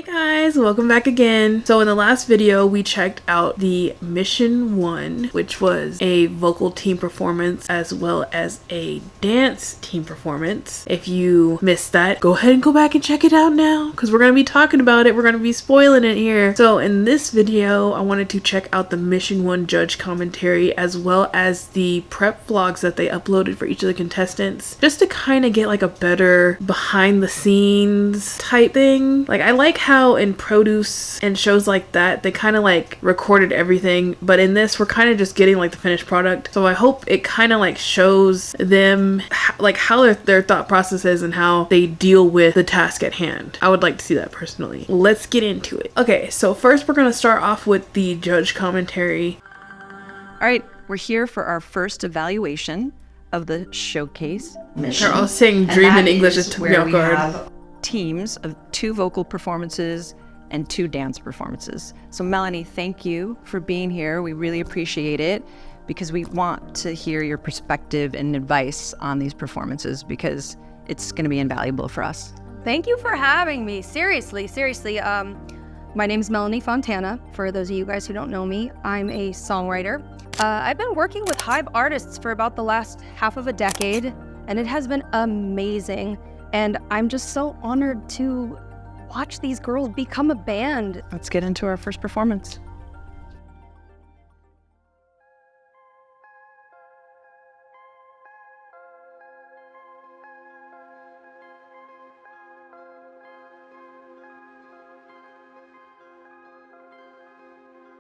Hey guys, welcome back again. So in the last video, we checked out the Mission 1, which was a vocal team performance as well as a dance team performance. If you missed that, go ahead and go back and check it out now because we're going to be talking about it. We're going to be spoiling it here. So in this video, I wanted to check out the Mission 1 judge commentary as well as the prep vlogs that they uploaded for each of the contestants, just to kind of get like a better behind the scenes type thing. Like, I like how in produce and shows like that they kind of like recorded everything, but in this we're kind of just getting like the finished product. So I hope it kind of like shows them like how their thought process is and how they deal with the task at hand. I would like to see that personally. Let's get into it. Okay, so first we're gonna start off with the judge commentary. All right, we're here for our first evaluation of the showcase mission. They're all saying dream in English, just took me off guard. Teams of 2 vocal performances and 2 dance performances. So Melanie, thank you for being here. We really appreciate it because we want to hear your perspective and advice on these performances because it's going to be invaluable for us. Thank you for having me. Seriously. My name is Melanie Fontana. For those of you guys who don't know me, I'm a songwriter. I've been working with HYBE artists for about the last half of a decade, and it has been amazing. And I'm just so honored to watch these girls become a band. Let's get into our first performance.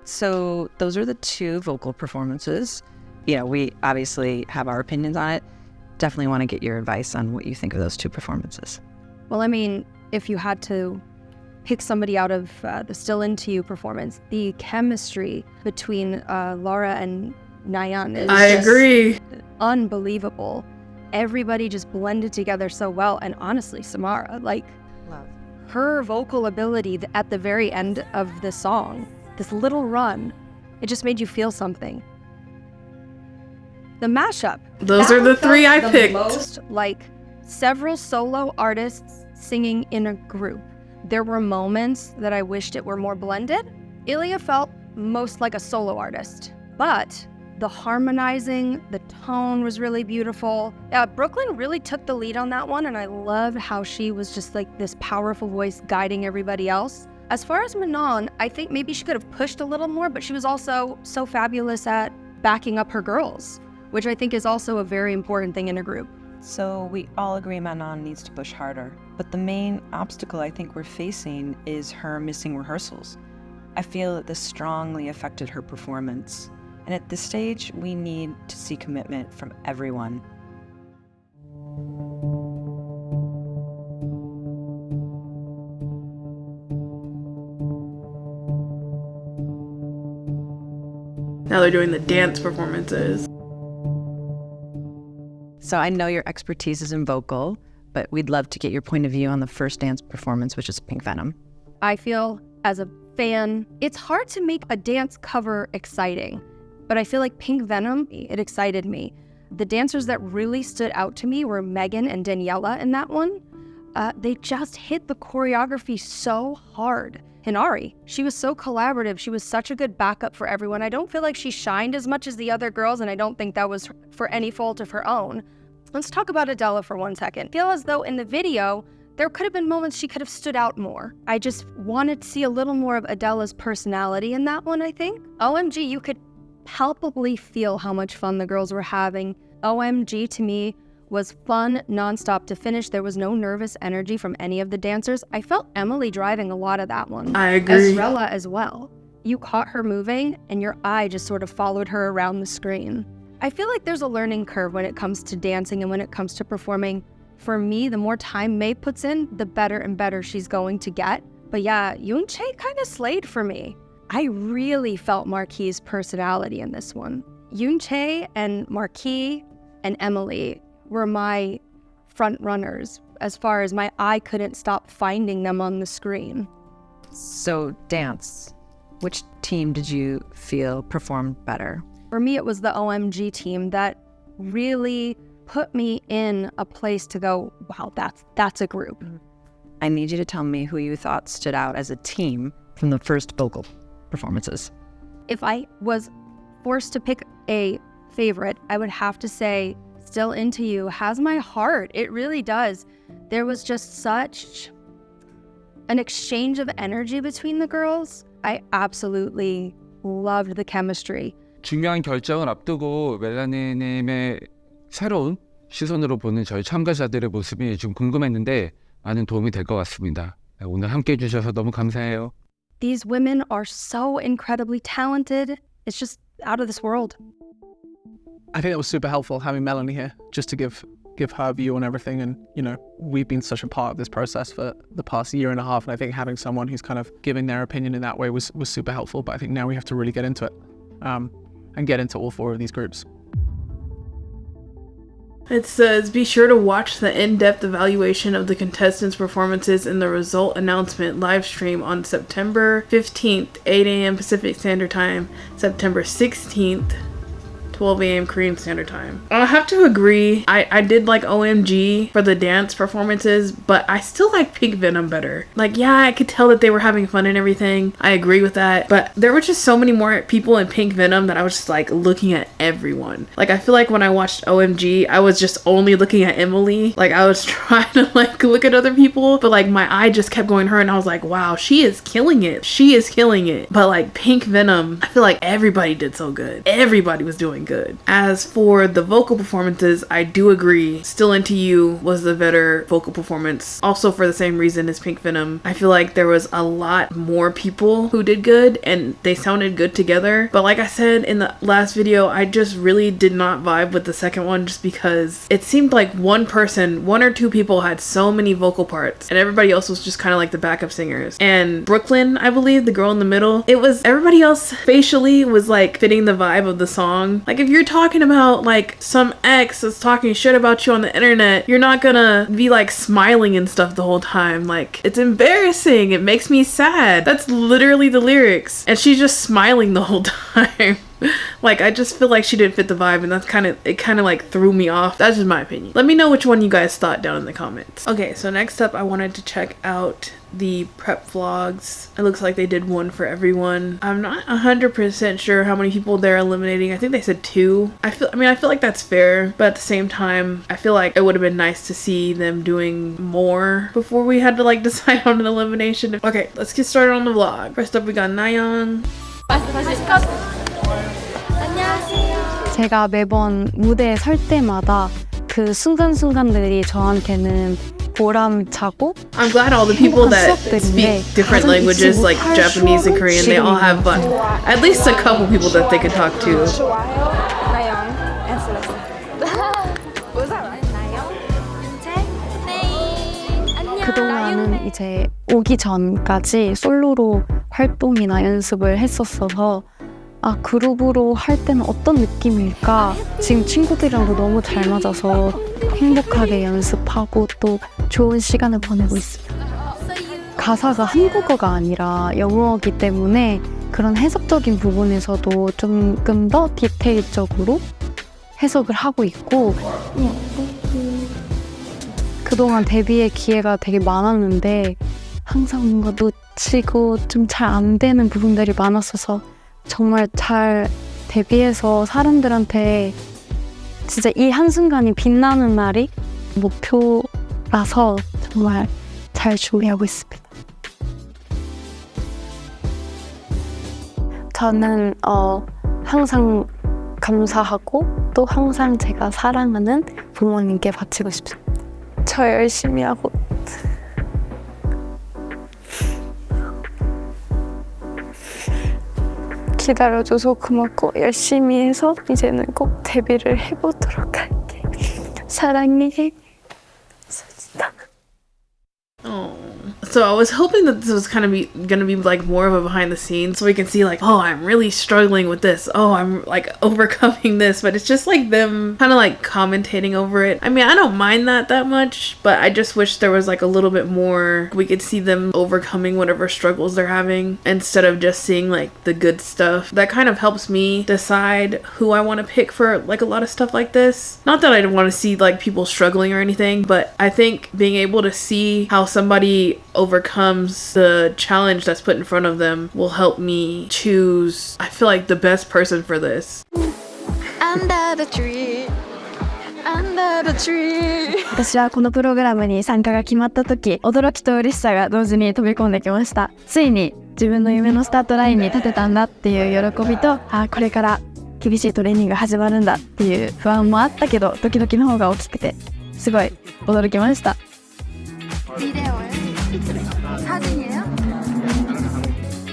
So those are the 2 vocal performances. You know, we obviously have our opinions on it. Definitely want to get your advice on what you think of those 2 performances. Well, I mean, if you had to pick somebody out of the Still Into You performance, the chemistry between Laura and Nayan is agree. Unbelievable. Everybody just blended together so well. And honestly, Samara, like, love her vocal ability at the very end of the song, this little run, it just made you feel something. The mashup. Those are the 3 I picked. Most like several solo artists singing in a group. There were moments that I wished it were more blended. Ilya felt most like a solo artist, but the harmonizing, the tone was really beautiful. Brooklyn really took the lead on that one, and I loved how she was just like this powerful voice guiding everybody else. As far as Manon, I think maybe she could have pushed a little more, but she was also so fabulous at backing up her girls, which I think is also a very important thing in a group. So we all agree Manon needs to push harder, but the main obstacle I think we're facing is her missing rehearsals. I feel that this strongly affected her performance, and at this stage, we need to see commitment from everyone. Now they're doing the dance performances. So I know your expertise is in vocal, but we'd love to get your point of view on the first dance performance, which is Pink Venom. I feel, as a fan, it's hard to make a dance cover exciting, but I feel like Pink Venom, it excited me. The dancers that really stood out to me were Megan and Daniela in that one. They just hit the choreography so hard. Hinari, she was so collaborative. She was such a good backup for everyone. I don't feel like she shined as much as the other girls, and I don't think that was for any fault of her own. Let's talk about Adela for 1 second. I feel as though in the video, there could have been moments she could have stood out more. I just wanted to see a little more of Adela's personality in that one, I think. OMG, you could palpably feel how much fun the girls were having. OMG to me was fun nonstop to finish. There was no nervous energy from any of the dancers. I felt Emily driving a lot of that one. I agree. Ezrella as well. You caught her moving and your eye just sort of followed her around the screen. I feel like there's a learning curve when it comes to dancing and when it comes to performing. For me, the more time May puts in, the better and better she's going to get. But yeah, Yoonchae kind of slayed for me. I really felt Marquis' personality in this one. Yoonchae and Marquis and Emily were my front runners as far as my eye couldn't stop finding them on the screen. So dance, which team did you feel performed better? For me, it was the OMG team that really put me in a place to go, wow, that's a group. I need you to tell me who you thought stood out as a team from the first vocal performances. If I was forced to pick a favorite, I would have to say Still Into You has my heart. It really does. There was just such an exchange of energy between the girls. I absolutely loved the chemistry. 중요한 결정을 앞두고 멜라니님의 새로운 시선으로 보는 저희 참가자들의 모습이 좀 궁금했는데 많은 도움이 될 것 같습니다. 오늘 함께 해주셔서 너무 감사해요. These women are so incredibly talented. It's just out of this world. I think that was super helpful having Melanie here, just to give her view on everything. And, you know, we've been such a part of this process for the past year and a half. And I think having someone who's kind of giving their opinion in that way was super helpful. But I think now we have to really get into it and get into all four of these groups. It says, be sure to watch the in-depth evaluation of the contestants' performances in the result announcement live stream on September 15th, 8 a.m. Pacific Standard Time, September 16th, 12 a.m. Korean Standard Time. I have to agree, I did like OMG for the dance performances, but I still like Pink Venom better. Like, yeah, I could tell that they were having fun and everything. I agree with that. But there were just so many more people in Pink Venom that I was just like looking at everyone. Like, I feel like when I watched OMG, I was just only looking at Emily. Like, I was trying to like look at other people, but like my eye just kept going to her and I was like, wow, she is killing it. She is killing it. But like Pink Venom, I feel like everybody did so good. Everybody was doing good. As for the vocal performances, I do agree. Still Into You was the better vocal performance. Also for the same reason as Pink Venom. I feel like there was a lot more people who did good and they sounded good together. But like I said in the last video, I just really did not vibe with the second one just because it seemed like one or two people had so many vocal parts and everybody else was just kind of like the backup singers. And Brooklyn, I believe, the girl in the middle, it was everybody else facially was like fitting the vibe of the song. Like if you're talking about like some ex that's talking shit about you on the internet, you're not gonna be like smiling and stuff the whole time. Like, it's embarrassing. It makes me sad. That's literally the lyrics. And she's just smiling the whole time. Like, I just feel like she didn't fit the vibe, and it kind of like threw me off. That's just my opinion. Let me know which one you guys thought down in the comments. Okay, so next up I wanted to check out the prep vlogs. It looks like they did one for everyone. I'm not 100% sure how many people they're eliminating. I think they said 2. I feel like that's fair, but at the same time, I feel like it would have been nice to see them doing more before we had to like decide on an elimination. Okay, let's get started on the vlog. First up we got Nayeon. 제가 매번 무대에 설 때마다 그 순간순간들이 저한테는 보람차고 I'm glad all the people that speak different languages like Japanese and Korean, they all have at least a couple people that they could talk to. 그동안은 이제 오기 전까지 솔로로 활동이나 연습을 했었어서 그룹으로 할 때는 어떤 느낌일까? 지금 친구들이랑도 너무 잘 맞아서 행복하게 연습하고 또 좋은 시간을 보내고 있습니다. 가사가 한국어가 아니라 영어이기 때문에 그런 해석적인 부분에서도 조금 더 디테일적으로 해석을 하고 있고 그동안 데뷔의 기회가 되게 많았는데 항상 뭔가 놓치고 좀 잘 안 되는 부분들이 많았어서 정말 잘 데뷔해서 사람들한테 진짜 이 한순간이 빛나는 날이 목표라서 정말 잘 준비하고 있습니다. 저는 항상 감사하고 또 항상 제가 사랑하는 부모님께 바치고 싶습니다. 저 열심히 하고 기다려줘서 고맙고 열심히 해서 이제는 꼭 데뷔를 해보도록 할게. 사랑해. So So I was hoping that this was kind of gonna be like more of a behind the scenes, so we can see like, oh, I'm really struggling with this. Oh, I'm like overcoming this. But it's just like them kind of like commentating over it. I mean, I don't mind that much, but I just wish there was like a little bit more. We could see them overcoming whatever struggles they're having instead of just seeing like the good stuff. That kind of helps me decide who I want to pick for like a lot of stuff like this. Not that I want to see like people struggling or anything, but I think being able to see how somebody overcomes the challenge that's put in front of them will help me choose, I feel like, the best person for this. Under the tree, under the tree. 私はこのプログラムに参加が決まった時、驚きと嬉しさが同時に飛び込んできました。ついに自分の夢のスタートラインに立てたんだっていう喜びと、これから厳しいトレーニングが始まるんだっていう不安もあったけど、ドキドキの方が大きくてすごい驚きました。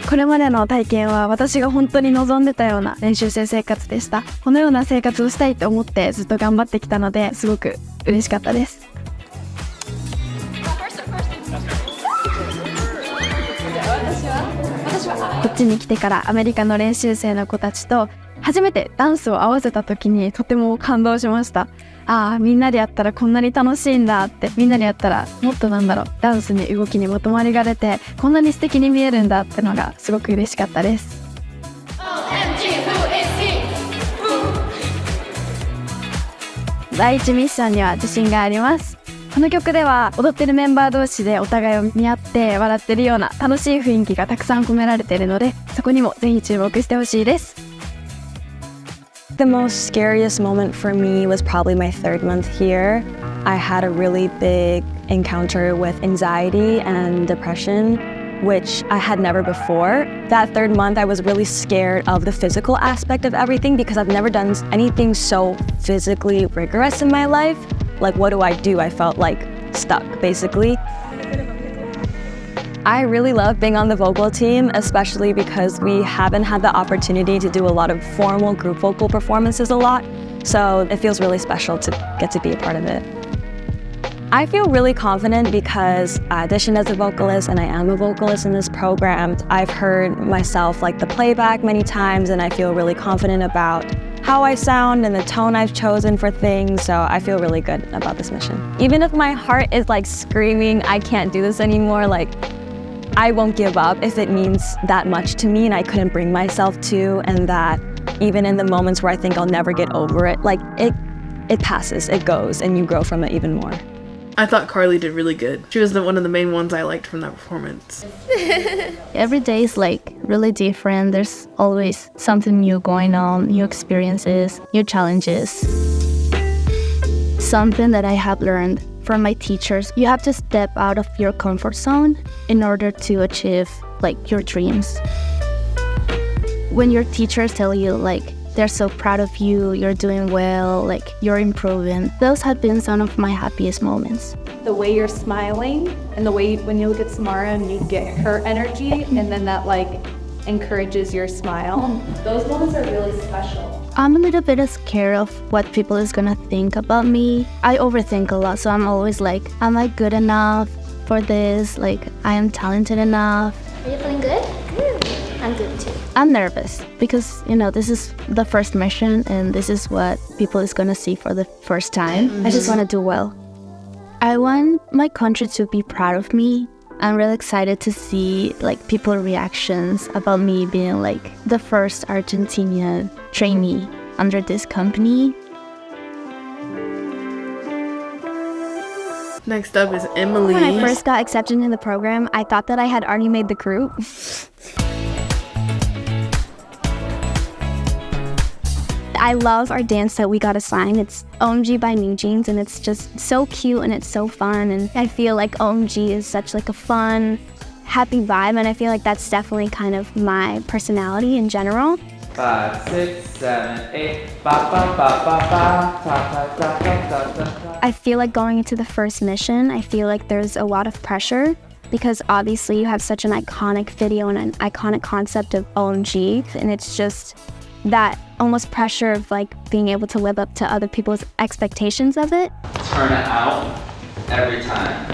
これまでの体験は私が本当に望んでたような練習生生活でした。このような生活をしたいと思ってずっと頑張ってきたので、すごく嬉しかったです。こっちに来てからアメリカの練習生の子たちと初めてダンスを合わせた時にとても感動しました。みんなでやったらこんなに楽しいんだって、みんなでやったらもっとダンスに動きにまとまりが出てこんなに素敵に見えるんだってのがすごく嬉しかったです。第一ミッションには自信があります。この曲では踊ってるメンバー同士でお互いを見合って笑ってるような楽しい雰囲気がたくさん込められているので、そこにもぜひ注目してほしいです。The most scariest moment for me was probably my 3rd month here. I had a really big encounter with anxiety and depression, which I had never before. That 3rd month, I was really scared of the physical aspect of everything because I've never done anything so physically rigorous in my life. Like, what do? I felt like stuck, basically. I really love being on the vocal team, especially because we haven't had the opportunity to do a lot of formal group vocal performances a lot. So it feels really special to get to be a part of it. I feel really confident because I auditioned as a vocalist and I am a vocalist in this program. I've heard myself like the playback many times and I feel really confident about how I sound and the tone I've chosen for things, so I feel really good about this mission. Even if my heart is like screaming, I can't do this anymore, like I won't give up if it means that much to me and I couldn't bring myself to, and that even in the moments where I think I'll never get over it, like it passes, it goes, and you grow from it even more. I thought Carly did really good. She was one of the main ones I liked from that performance. Every day is like really different. There's always something new going on, new experiences, new challenges. Something that I have learned from my teachers, you have to step out of your comfort zone in order to achieve like your dreams. When your teachers tell you like they're so proud of you, you're doing well, like you're improving, those have been some of my happiest moments. The way you're smiling and the way when you look at Samara and you get her energy and then that like encourages your smile. Those moments are really special. I'm a little bit scared of what people is gonna think about me. I overthink a lot, so I'm always like, am I good enough for this? Like, I am talented enough. Are you feeling good? Good. I'm good too. I'm nervous because, you know, this is the first mission and this is what people is gonna see for the first time. I just wanna do well. I want my country to be proud of me. I'm really excited to see like people's reactions about me being like the first Argentinian trainee under this company. Next up is Emily. When I first got accepted in the program, I thought that I had already made the group. I love our dance that we got assigned. It's OMG by New Jeans, and it's just so cute and it's so fun. And I feel like OMG is such like a fun, happy vibe, and I feel like that's definitely kind of my personality in general. 5, 6, 7, 8, ba ba ba ba ba, ta ta ta ta ta. I feel like going into the first mission, I feel like there's a lot of pressure because obviously you have such an iconic video and an iconic concept of OMG, and it's just that almost pressure of like being able to live up to other people's expectations of it. Turn it out every time.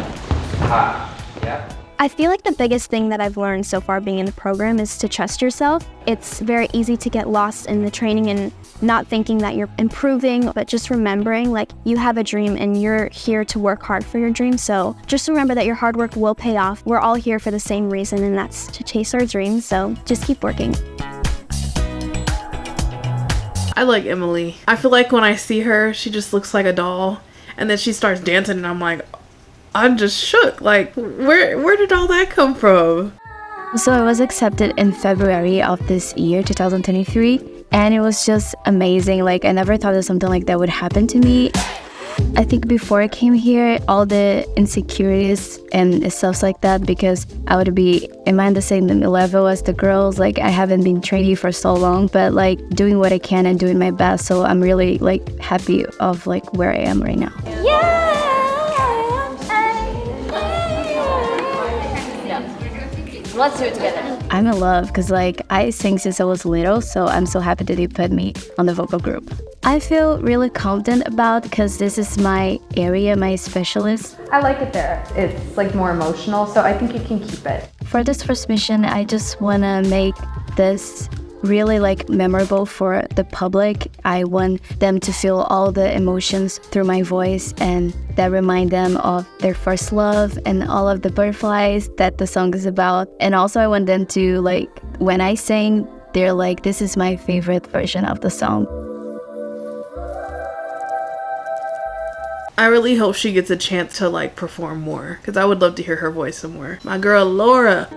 Hot. Yeah. I feel like the biggest thing that I've learned so far being in the program is to trust yourself. It's very easy to get lost in the training and not thinking that you're improving, but just remembering like you have a dream and you're here to work hard for your dream. So just remember that your hard work will pay off. We're all here for the same reason, and that's to chase our dreams. So just keep working. I like Emily. I feel like when I see her, she just looks like a doll. And then she starts dancing and I'm like, I'm just shook. Like, where did all that come from? So I was accepted in February of this year, 2023, and it was just amazing. Like, I never thought that something like that would happen to me. I think before I came here, all the insecurities and stuff like that, because I would be, am I on the same level as the girls? Like, I haven't been training for so long, but like doing what I can and doing my best. So I'm really like happy of like where I am right now. Let's do it together. I'm in love because like I sing since I was little, so I'm so happy that they put me on the vocal group. I feel really confident about because this is my area, my specialist. I like it there. It's like more emotional, so I think you can keep it. For this first mission, I just want to make this really like memorable for the public. I want them to feel all the emotions through my voice, and that remind them of their first love and all of the butterflies that the song is about. And also I want them to like, when I sing, they're like, this is my favorite version of the song. I really hope she gets a chance to like perform more, because I would love to hear her voice some more. My girl Laura.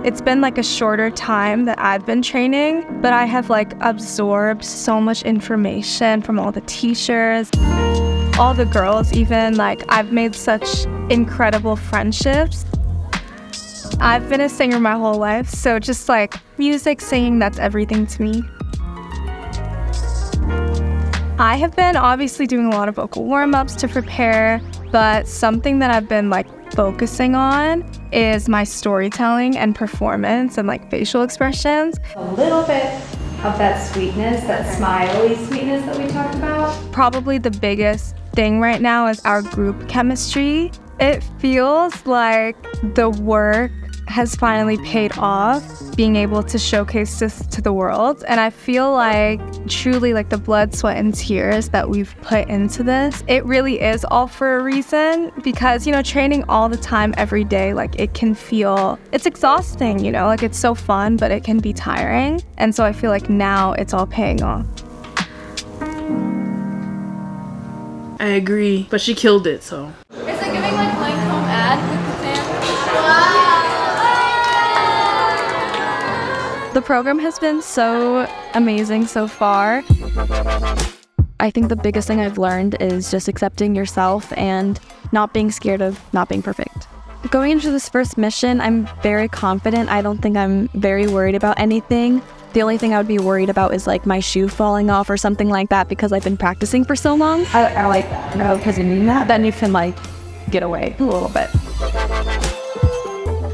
It's been like a shorter time that I've been training, but I have like absorbed so much information from all the teachers, all the girls even. Like, I've made such incredible friendships. I've been a singer my whole life, so just like music, singing, that's everything to me. I have been obviously doing a lot of vocal warm-ups to prepare, but something that I've been like focusing on is my storytelling and performance and like facial expressions. A little bit of that sweetness, that smiley sweetness that we talked about. Probably the biggest thing right now is our group chemistry. It feels like the work has finally paid off, being able to showcase this to the world. And I feel like truly like the blood, sweat, and tears that we've put into this, it really is all for a reason, because, you know, training all the time, every day, like it can feel, it's exhausting, you know, like it's so fun, but it can be tiring. And so I feel like now it's all paying off. I agree, but she killed it, so. Is it giving like Lancome ad with the fans? The program has been so amazing so far. I think the biggest thing I've learned is just accepting yourself and not being scared of not being perfect. Going into this first mission, I'm very confident. I don't think I'm very worried about anything. The only thing I would be worried about is like my shoe falling off or something like that, because I've been practicing for so long. I like that, you know, because in that, then you can like get away a little bit.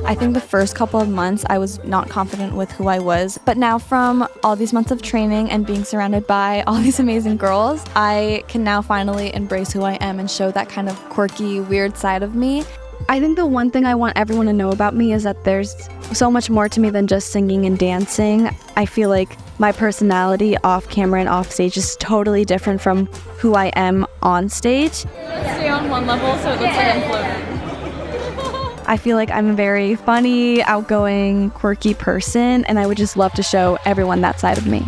I think the first couple of months I was not confident with who I was, but now from all these months of training and being surrounded by all these amazing girls, I can now finally embrace who I am and show that kind of quirky, weird side of me. I think the one thing I want everyone to know about me is that there's so much more to me than just singing and dancing. I feel like my personality off camera and off stage is totally different from who I am on stage. Let's stay on one level so it looks like I'm floating. I feel like I'm a very funny, outgoing, quirky person, and I would just love to show everyone that side of me.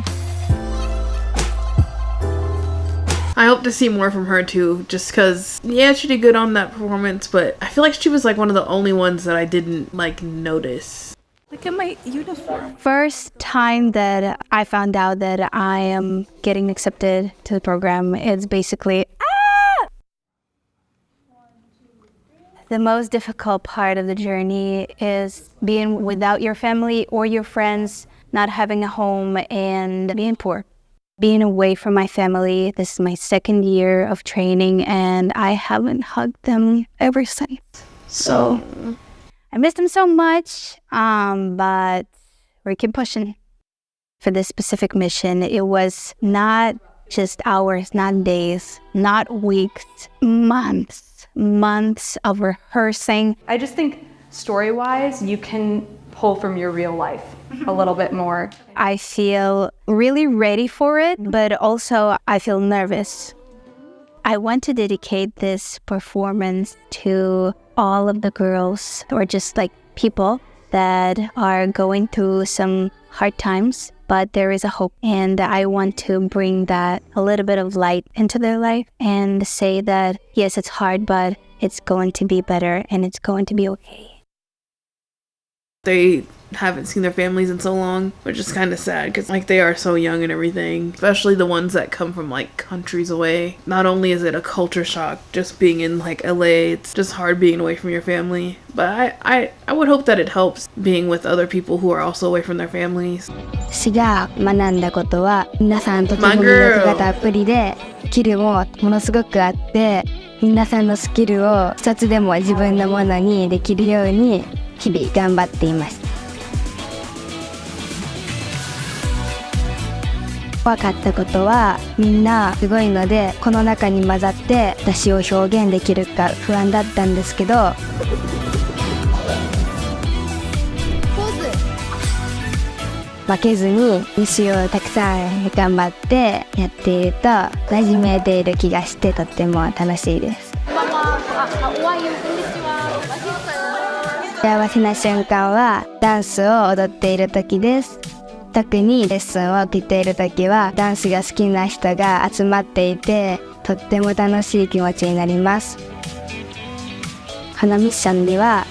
I hope to see more from her too, just because, yeah, she did good on that performance, but I feel like she was like one of the only ones that I didn't like notice. Look at my uniform. First time that I found out that I am getting accepted to the program, it's basically the most difficult part of the journey is being without your family or your friends, not having a home, and being poor. Being away from my family, this is my second year of training, and I haven't hugged them ever since. So I miss them so much, but we keep pushing. For this specific mission, it was not just hours, not days, not weeks, months of rehearsing. I just think story-wise, you can pull from your real life a little bit more. I feel really ready for it, but also I feel nervous. I want to dedicate this performance to all of the girls or just like people that are going through some hard times, but there is a hope. And I want to bring that a little bit of light into their life and say that, yes, it's hard, but it's going to be better and it's going to be okay. They haven't seen their families in so long, which is kind of sad because like they are so young and everything, especially the ones that come from like countries away. Not only is it a culture shock just being in like LA, it's just hard being away from your family, but I would hope that it helps being with other people who are also away from their families. 私が学んだことは皆さんとても魅力がたっぷりでスキルもものすごくあって皆さんのスキルを一つでも自分のものにできるように日々頑張っています。分かったことはみんなすごいのでこの中に混ざって私を表現できるか不安だったんですけど負けずに練習をたくさん頑張ってやっていると馴染めている気がしてとっても楽しいです。幸せな瞬間はダンスを踊っている時です。特にレッスンを受けている時はダンスが好きな人が集まっていてとっても楽しい気持ちになります。このミッションでは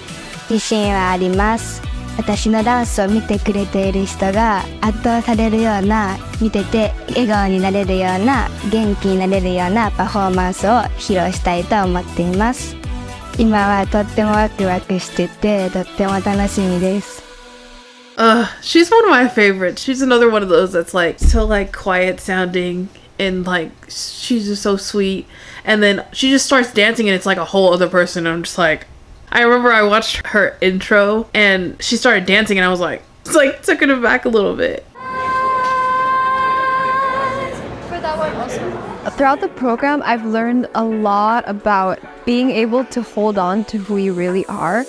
自信はあります。私のダンスを見てくれている人が圧倒されるような見てて笑顔になれるような元気になれるようなパフォーマンスを披露したいと思っています。今はとってもワクワクしててとっても楽しみです。She's one of my favorites. She's another one of those that's like so like quiet sounding and like she's just so sweet. And then she just starts dancing and it's like a whole other person. I'm just like, I remember I watched her intro and she started dancing and I was like, it's like took it back a little bit. For that one also. Throughout the program, I've learned a lot about being able to hold on to who you really are.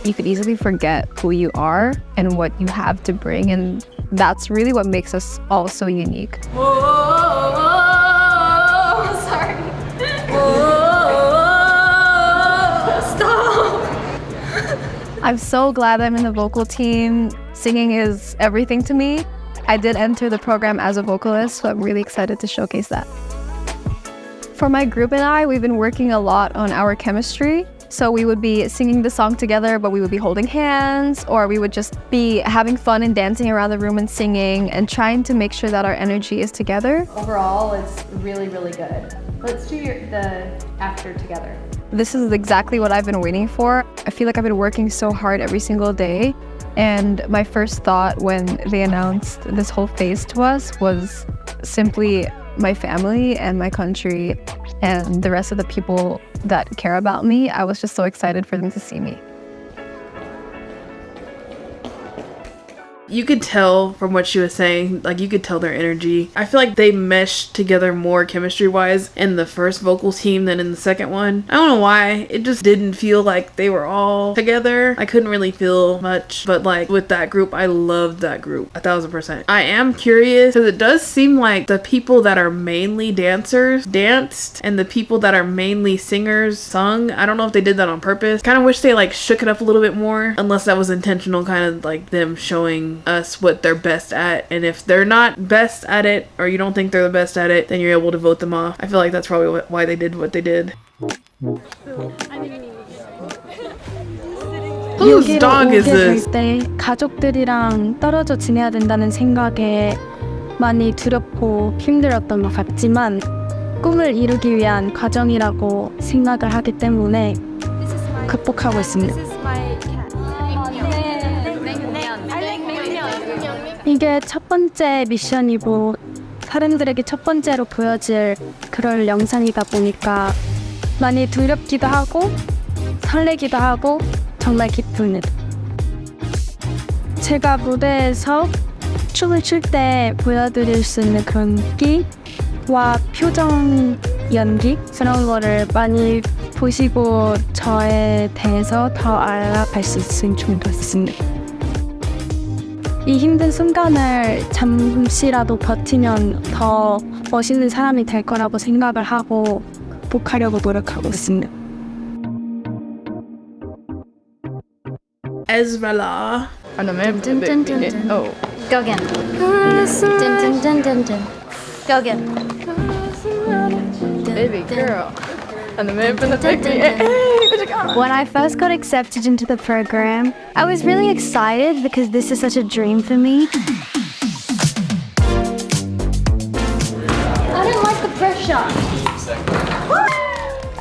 You could easily forget who you are and what you have to bring, and that's really what makes us all so unique. Sorry. Stop. I'm so glad I'm in the vocal team. Singing is everything to me. I did enter the program as a vocalist, so I'm really excited to showcase that. For my group and I, we've been working a lot on our chemistry. So we would be singing the song together, but we would be holding hands, or we would just be having fun and dancing around the room and singing and trying to make sure that our energy is together. Overall, it's really, really good. Let's do the after together. This is exactly what I've been waiting for. I feel like I've been working so hard every single day. And my first thought when they announced this whole phase to us was simply my family and my country and the rest of the people that care about me. I was just so excited for them to see me. You could tell from what she was saying, like you could tell their energy. I feel like they meshed together more chemistry-wise in the first vocal team than in the second one. I don't know why. It just didn't feel like they were all together. I couldn't really feel much, but like with that group, I loved that group 1000%. I am curious because it does seem like the people that are mainly dancers danced and the people that are mainly singers sung. I don't know if they did that on purpose. Kind of wish they like shook it up a little bit more, unless that was intentional, kind of like them showing us what they're best at, and if they're not best at it or you don't think they're the best at it, then you're able to vote them off. I feel like that's probably why they did what they did. Whose dog is this? 가족들이랑 떨어져 지내야 된다는 생각에 많이 두렵고 힘들었던 것 같지만 꿈을 이루기 위한 과정이라고 생각을 하기 때문에 극복하고 있습니다. 이게 첫 번째 미션이고 사람들에게 첫 번째로 보여질 그럴 영상이다 보니까 많이 두렵기도 하고 설레기도 하고 정말 기쁩니다. 제가 무대에서 춤을 출 때 보여드릴 수 있는 그런 끼와 표정 연기 그런 거를 많이 보시고 저에 대해서 더 알아갈 수 있으면 좋겠습니다. 이 힘든 순간을 잠시라도 버티면 더 멋있는 사람이 될 거라고 생각을 하고 극복하려고 노력하고 있습니다. Ezrella. And I'm in Dun, dun, dun, dun. Oh. Go again. Dun, dun, dun, dun, dun. Go again. Baby girl. And I'm in for the Dun, big dun, dun, dun. When I first got accepted into the program, I was really excited because this is such a dream for me. I don't like the pressure.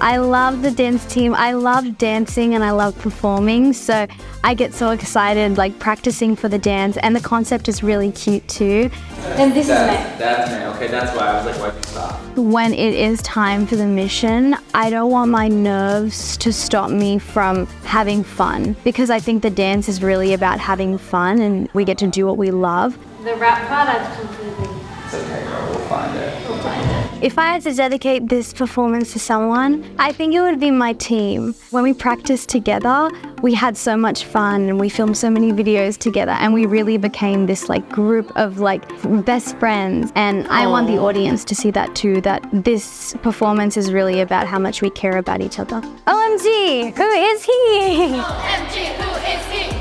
I love the dance team. I love dancing and I love performing. So I get so excited like practicing for the dance, and the concept is really cute too. And this is me. That's me. Okay, that's why I was like, why'd you stop? When it is time for the mission, I don't want my nerves to stop me from having fun, because I think the dance is really about having fun and we get to do what we love. The rap part, I've completely. It's okay, girl. We'll find it. If I had to dedicate this performance to someone, I think it would be my team. When we practiced together, we had so much fun and we filmed so many videos together, and we really became this like group of like best friends. And I want the audience to see that too, that this performance is really about how much we care about each other. OMG, who is he? OMG, who is he?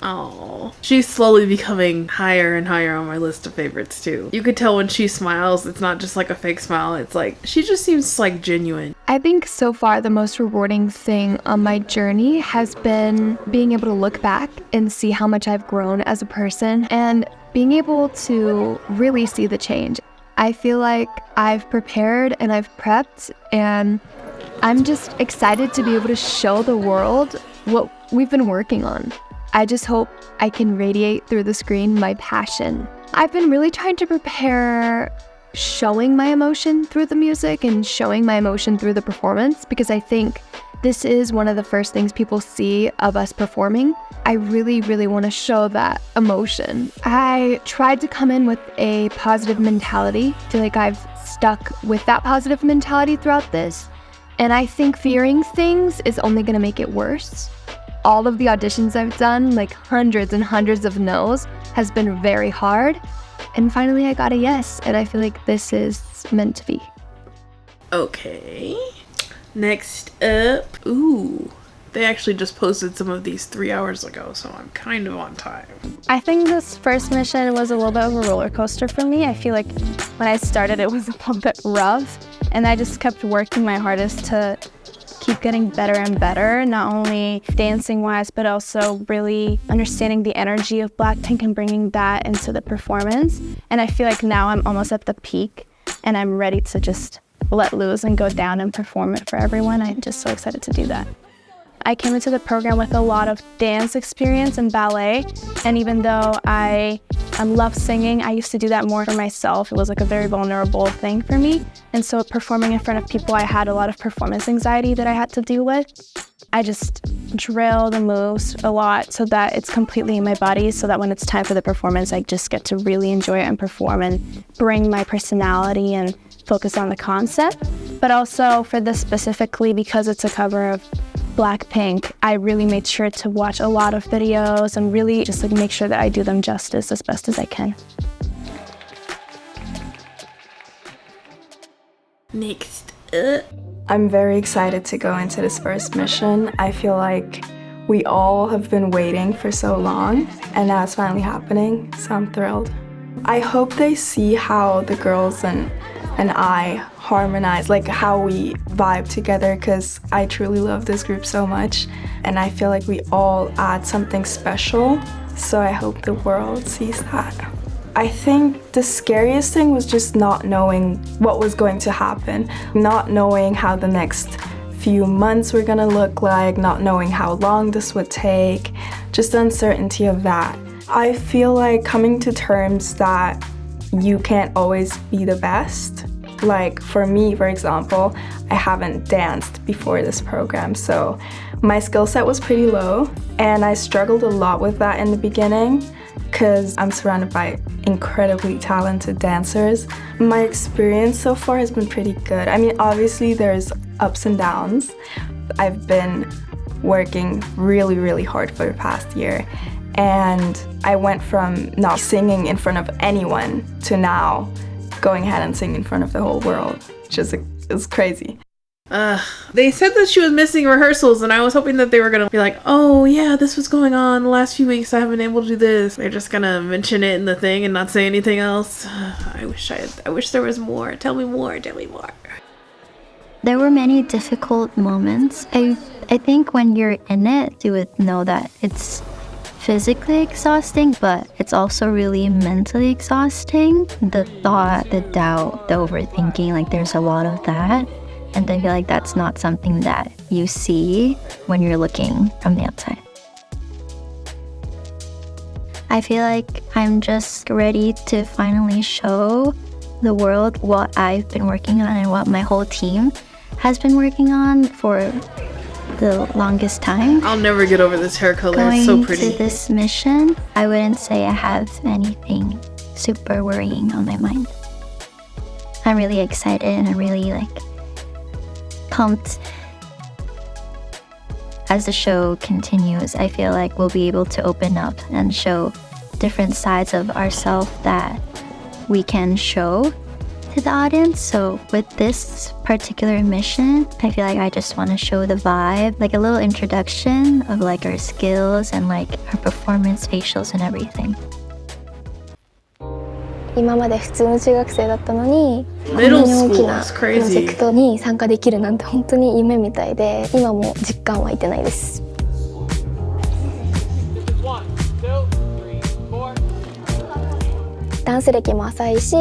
Oh, she's slowly becoming higher and higher on my list of favorites too. You could tell when she smiles, it's not just like a fake smile. It's like, she just seems like genuine. I think so far the most rewarding thing on my journey has been being able to look back and see how much I've grown as a person and being able to really see the change. I feel like I've prepared and I've prepped, and I'm just excited to be able to show the world what we've been working on. I just hope I can radiate through the screen my passion. I've been really trying to prepare showing my emotion through the music and showing my emotion through the performance, because I think this is one of the first things people see of us performing. I really, really want to show that emotion. I tried to come in with a positive mentality. I feel like I've stuck with that positive mentality throughout this, and I think fearing things is only going to make it worse. All of the auditions I've done, like hundreds and hundreds of no's, has been very hard. And finally I got a yes, and I feel like this is meant to be. Okay. Next up, ooh, they actually just posted some of these 3 hours ago, so I'm kind of on time. I think this first mission was a little bit of a roller coaster for me. I feel like when I started it was a little bit rough, and I just kept working my hardest to keep getting better and better, not only dancing wise, but also really understanding the energy of Blackpink and bringing that into the performance. And I feel like now I'm almost at the peak and I'm ready to just let loose and go down and perform it for everyone. I'm just so excited to do that. I came into the program with a lot of dance experience and ballet, and even though I love singing, I used to do that more for myself. It was like a very vulnerable thing for me, and so performing in front of people, I had a lot of performance anxiety that I had to deal with. I just drill the moves a lot so that it's completely in my body, so that when it's time for the performance, I just get to really enjoy it and perform and bring my personality and focus on the concept. But also for this specifically, because it's a cover of Blackpink, I really made sure to watch a lot of videos and really just like make sure that I do them justice as best as I can. Next up. I'm very excited to go into this first mission. I feel like we all have been waiting for so long, and now it's finally happening, so I'm thrilled. I hope they see how the girls and I harmonize, like how we vibe together, because I truly love this group so much, and I feel like we all add something special, so I hope the world sees that. I think the scariest thing was just not knowing what was going to happen, not knowing how the next few months were gonna look like, not knowing how long this would take, just the uncertainty of that. I feel like coming to terms that you can't always be the best. Like for me, for example, I haven't danced before this program, so my skill set was pretty low, and I struggled a lot with that in the beginning. because I'm surrounded by incredibly talented dancers. My experience so far has been pretty good. I mean, obviously there's ups and downs. I've been working really, really hard for the past year, and I went from not singing in front of anyone to now going ahead and singing in front of the whole world, which is it's crazy. They said that she was missing rehearsals, and I was hoping that they were gonna be like, oh yeah, this was going on the last few weeks, I haven't been able to do this. They're just gonna mention it in the thing and not say anything else. I wish there was more. Tell me more. There were many difficult moments. I think when you're in it, you would know that it's physically exhausting, but it's also really mentally exhausting. The thought, the doubt, the overthinking, like there's a lot of that. And I feel like that's not something that you see when you're looking from the outside. I feel like I'm just ready to finally show the world what I've been working on and what my whole team has been working on for the longest time. I'll never get over this hair color. It's so pretty. Going to this mission, I wouldn't say I have anything super worrying on my mind. I'm really excited and I'm really pumped. As the show continues, I feel like we'll be able to open up and show different sides of ourselves that we can show to the audience. So with this particular mission, I feel like I just want to show the vibe, like a little introduction of our skills and our performance, facials and everything. 今まで普通の中学生だったのに、こんなに Middle 大き school な is プロジェ crazy. クトに参加できるなんて本当に夢みたいで、今も実感湧いてないです。ダンス歴も浅いし、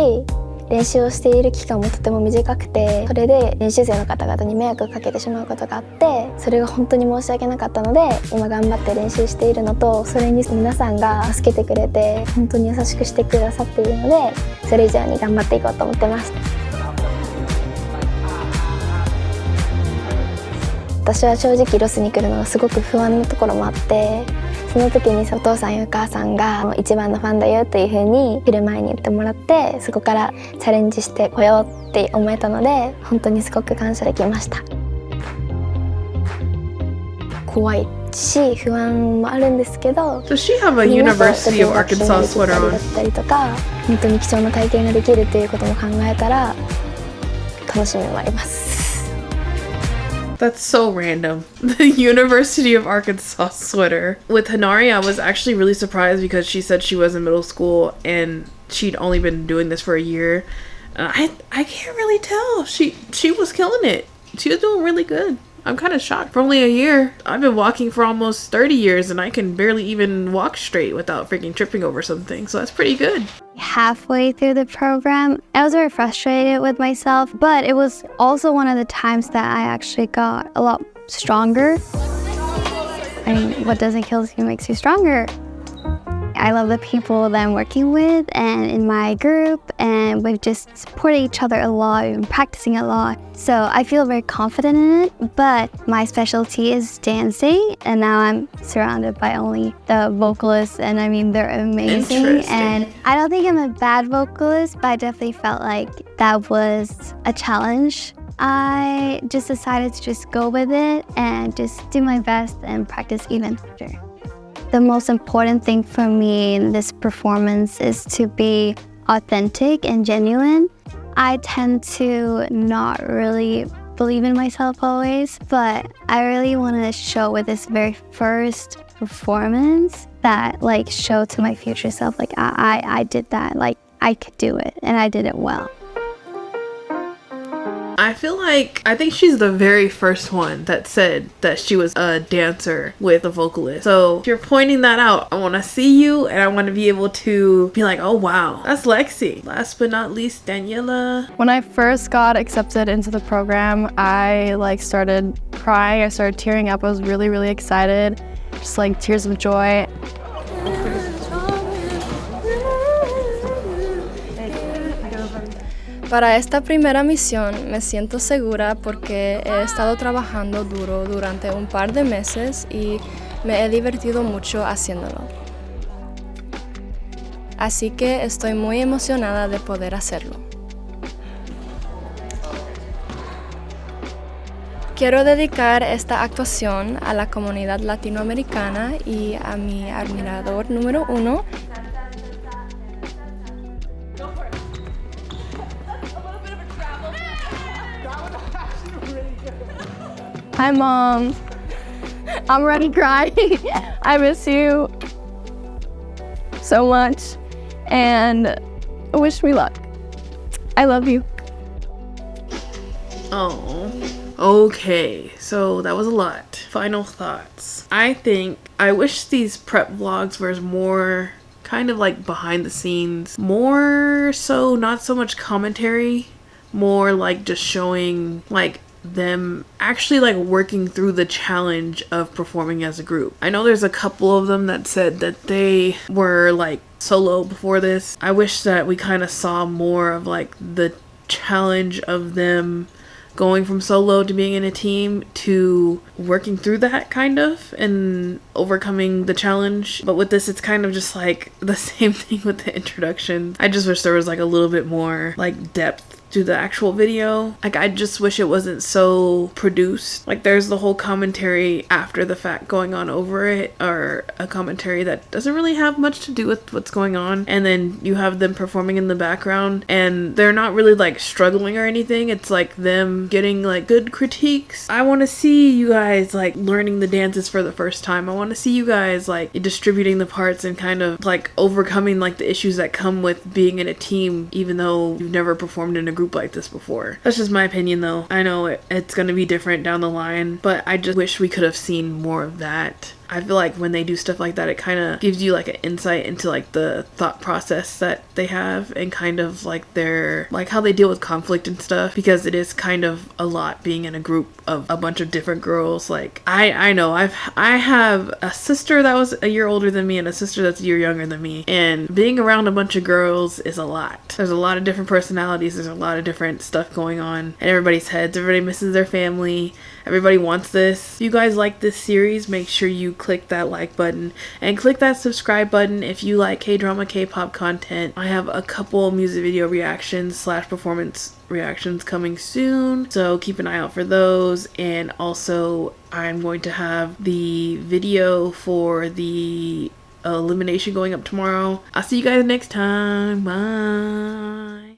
練習をしている期間もとても短くて、それで練習生の方々に迷惑をかけてしまうことがあって、それが本当に申し訳なかったので、今頑張って練習しているのと、それに皆さんが助けてくれて本当に優しくしてくださっているので、それ以上に頑張っていこうと思ってます。私は正直ロスに来るのがすごく不安なところもあって、その時にお父さんやお母さんが一番のファンだよという風に来る前に言ってもらって、そこからチャレンジしてこようって思えたので、本当にすごく感謝できました。怖いし不安もあるんですけど、 Does she have a University of Arkansas sweater だ on? ったりとか、本当に貴重な体験ができるということも考えたら楽しみもあります。 That's so random. The University of Arkansas sweater. With Hanari, I was actually really surprised because she said she was in middle school and she'd only been doing this for a year. I can't really tell. She was killing it. She was doing really good. I'm kind of shocked. For only a year, I've been walking for almost 30 years and I can barely even walk straight without freaking tripping over something. So that's pretty good. Halfway through the program, I was very frustrated with myself, but it was also one of the times that I actually got a lot stronger. I mean, what doesn't kill you makes you stronger. I love the people that I'm working with and in my group, and we've just supported each other a lot, we've been practicing a lot. So I feel very confident in it, but my specialty is dancing, and now I'm surrounded by only the vocalists, and I mean, they're amazing. And I don't think I'm a bad vocalist, but I definitely felt like that was a challenge. I just decided to just go with it and just do my best and practice even harder. The most important thing for me in this performance is to be authentic and genuine. I tend to not really believe in myself always, but I really want to show with this very first performance that show to my future self, I did that, I could do it, and I did it well. I think she's the very first one that said that she was a dancer with a vocalist. So if you're pointing that out, I want to see you and I want to be able to be like, oh wow, that's Lexi. Last but not least, Daniela. When I first got accepted into the program, I started crying. I started tearing up. I was really, really excited. Just tears of joy. Para esta primera misión me siento segura porque he estado trabajando duro durante un par de meses y me he divertido mucho haciéndolo. así que estoy muy emocionada de poder hacerlo. Quiero dedicar esta actuación a la comunidad latinoamericana y a mi admirador número 1. Hi, Mom. I'm already crying. I miss you so much and wish me luck. I love you. Oh, okay. So that was a lot. Final thoughts. I wish these prep vlogs were more kind of like behind the scenes. More so, not so much commentary. More like just showing like them actually like working through the challenge of performing as a group. I know there's a couple of them that said that they were like solo before this. I wish that we kind of saw more of like the challenge of them going from solo to being in a team to working through that kind of and overcoming the challenge. But with this, it's kind of just like the same thing with the introduction. I just wish there was like a little bit more like depth to the actual video. Like, I just wish it wasn't so produced. Like, there's the whole commentary after the fact going on over it, or a commentary that doesn't really have much to do with what's going on, and then you have them performing in the background and they're not really like struggling or anything. It's like them getting like good critiques. I want to see you guys like learning the dances for the first time. I want to see you guys like distributing the parts and kind of like overcoming like the issues that come with being in a team, even though you've never performed in a group like this before. That's just my opinion though. I know it's gonna be different down the line, but I just wish we could have seen more of that. I feel like when they do stuff like that, it kind of gives you like an insight into like the thought process that they have and kind of like their like how they deal with conflict and stuff, because it is kind of a lot being in a group of a bunch of different girls. Like I know I have a sister that was a year older than me and a sister that's a year younger than me, and being around a bunch of girls is a lot. There's a lot of different personalities, there's a lot of different stuff going on in everybody's heads. Everybody misses their family, everybody wants this. If you guys like this series, make sure you click that like button and click that subscribe button if you like K-drama, K-pop content. I have a couple music video reactions / performance reactions coming soon, so keep an eye out for those. And also I'm going to have the video for the elimination going up tomorrow. I'll see you guys next time. Bye.